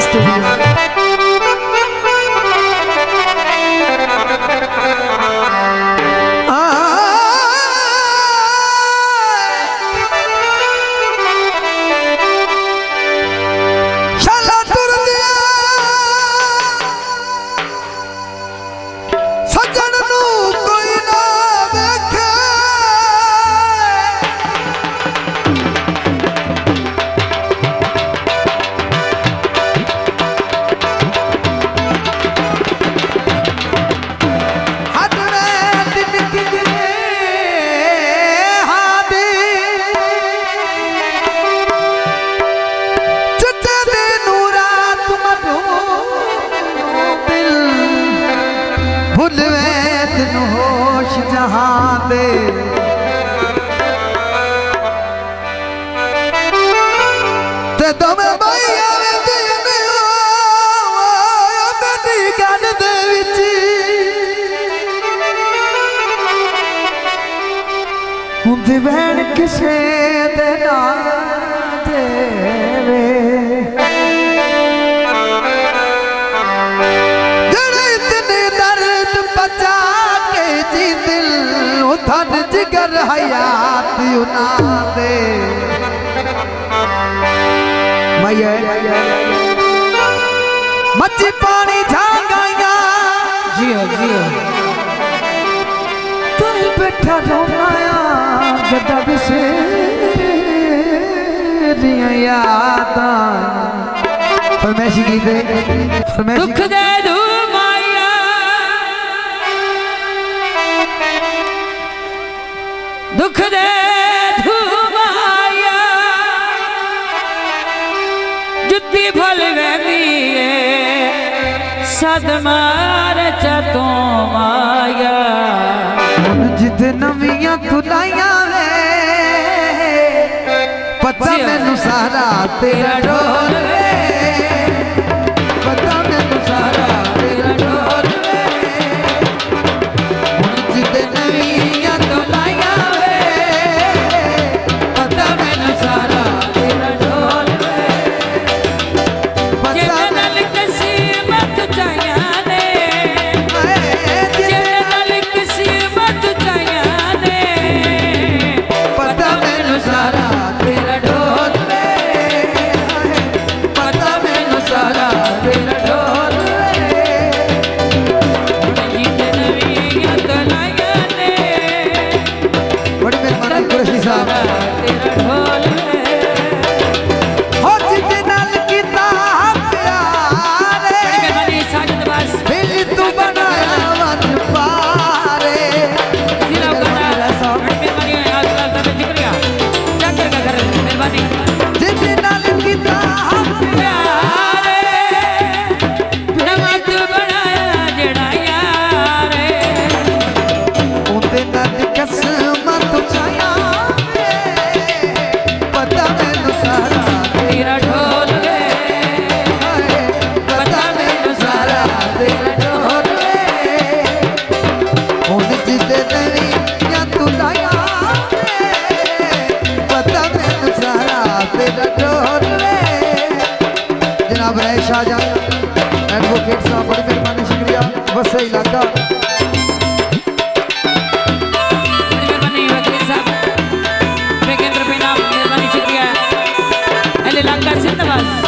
Studio. होश जहां दे ते दम भैया गल दे विच हुंदी बहन किसे दे नाल देवे धन जिगर हयात उना दे मच्छी पानी झांगाइया जियो जियो तू बैठा रोनाया गड्ढा बिसे दिया यादा फरमाइशी की दे दुख दे दू दुख दे धुमाया जुत्ती फल गई सदमार चतो माया जिद नवियां तुलाइया पता मैनू सारा तेरा ढोल पता मैनू सारा तेरा ढोल जिद नवियां तुलाइया शाहजहां एडवोकेट साहब बड़ी मेहरबानी शुक्रिया बस इलाका मेहरबानी वकील साहब केंद्र पे नाम मेहरबानी शुक्रिया इलाका जिंदाबाद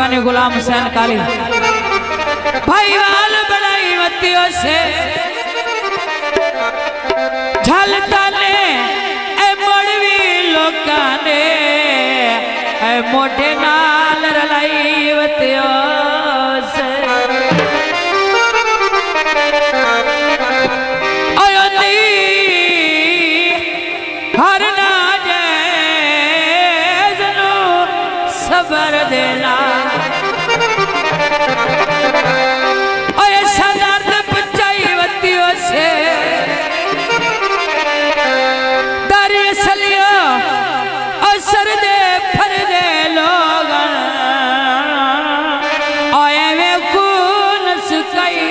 कुर्बानी गुलाम हुसैन काली भाई वाल बनाई मतियों से झलता ने ए मोड़वी लोका ने ए मोटे नाल रलाई मतियों से हर ना जैसनो सबर देना और ऐसा दर्द बचाई वतियों से दारी असलियो और सर दे फर दे लोग और वे खून सुखाई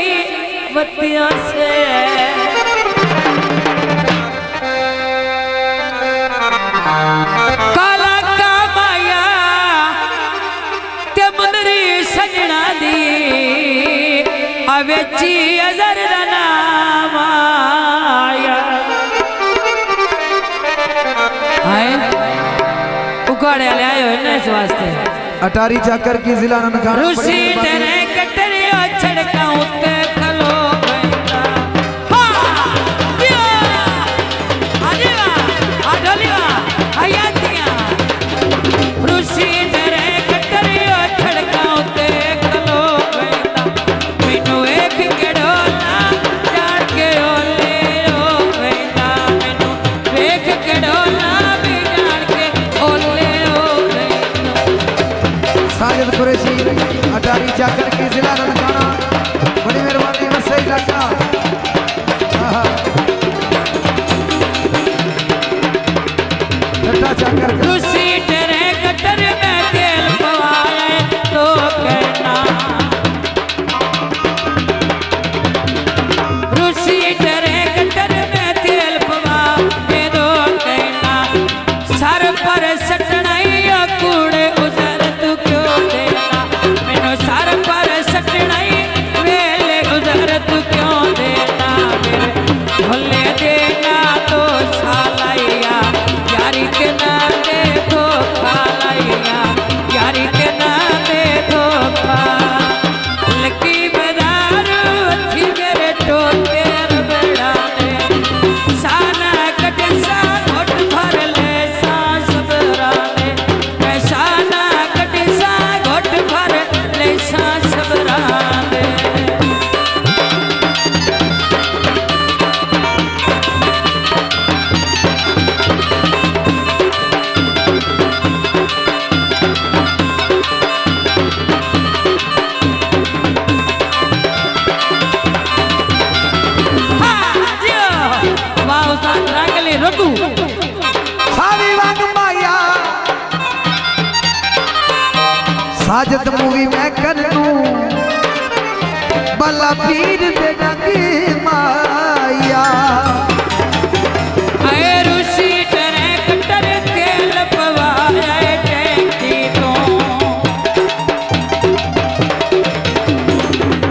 वतियों से वेची अजर नाम आया हाय उकाड़े ले आयो है इस वास्ते अटारी चाकर की जिला ननकाना रूसी तेरे कटरे छड़का उते खलो बैठा हां दिया आजीवा आडलिया हयातिया रूसी तेरे कटरे छड़का उते खलो बैठा मेनू एक गड़ोला जान के ओले ओ बैठा मेनू एक गड़ोला भी जान के ओले ओ बैठा साजिद कुरैशी अटारी चाकर की जिला ननकाना बड़ी मेहरबानी वसई इलाका ठट्टा चाकर रूसी तेरे कटर में तेल पवाए तो कहना रूसी तेरे कटर में तेल पवाए तो कहना सर पर सटनाई कूड़े उधर तू क्यों देना मैनू सर पर सटनाई वेले उधर तू क्यों देना मेरे भोले देना तो सालाइया यारी के ना देखो खालाइया यारी के ना देखो खा लकी बदार थी मेरे टोटे बेड़ा ने साना कट सा घोट भर ले सांस बराने कैसाना कट सा घोट भर ले सांस बराने सारी वांग माया साजद मूवी में कर दूं बला पीर दे डंगी माया आए रूसी तेरे कटर तेल पवाए टैंकी तो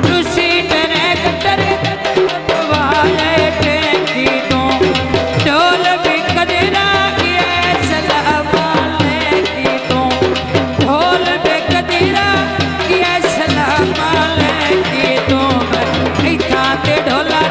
रूसी तेरे कटर पवाए टैंकी तो ढोल भी कदरा ये सलाम लेकी तो ढोल भी कदरा ये सलाम लेकी तो इथा ते ढोला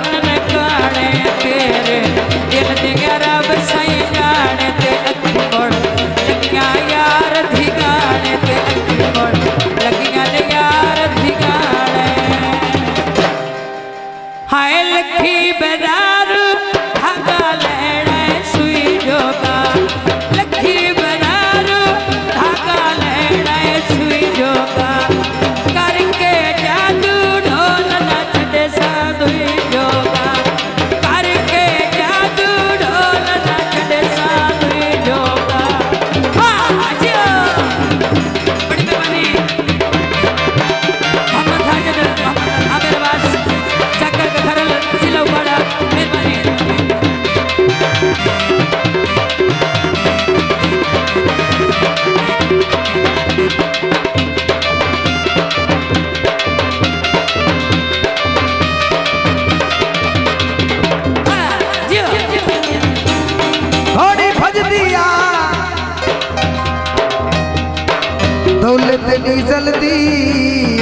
पेट्रोल ते डीजल दी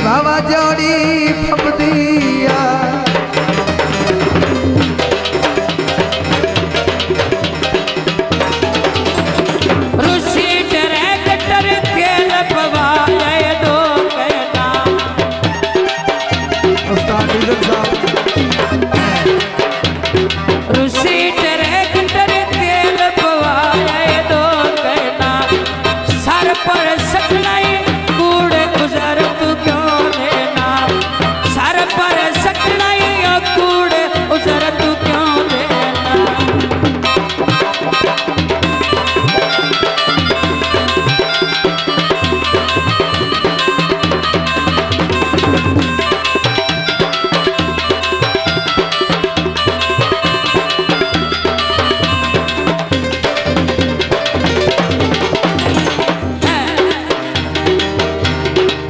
वावा जोड़ी फपदी आ रूसी ट्रैक्टर तेल पवाए दो कहना उस्ताद डीजल साहब रूसी ट्रैक्टर तेल पवाए दो कहना सर पर सकलाई कूड़ गुजर तू क्यों देना सर पर सकलाई कूड़ गुजर तू क्यों देना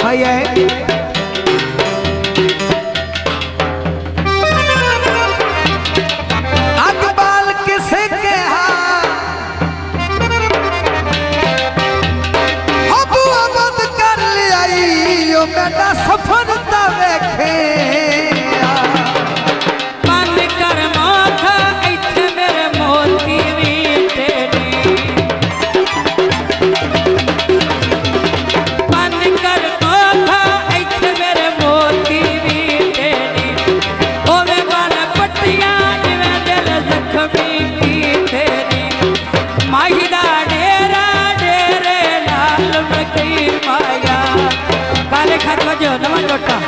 भाई है अकबाल किसे कहा अबू अबद कर लिया यो बेटा सफर दा वेखे बंद कर माथा इत्थे मेरे मोती भी तेरी बंद कर माथा इत्थे मेरे मोती भी तेरी ओवे बन पट्टियां जिवें दिल जख्मी की तेरी माही दा डेरा डेरे नाल मकई माया काले खत वजो नवा टोटा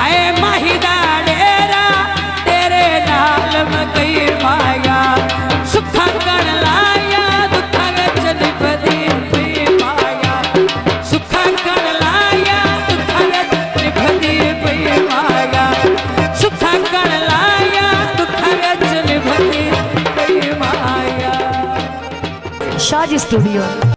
आए माही दा डेरा तेरे नाल मकई माया सुखा कण लाया दुखा विच निभदी पई माया सुखा कण लाया दुखा विच निभदी पई माया सुखा कण लाया दुखा विच निभदी पई माया Shadi Studio.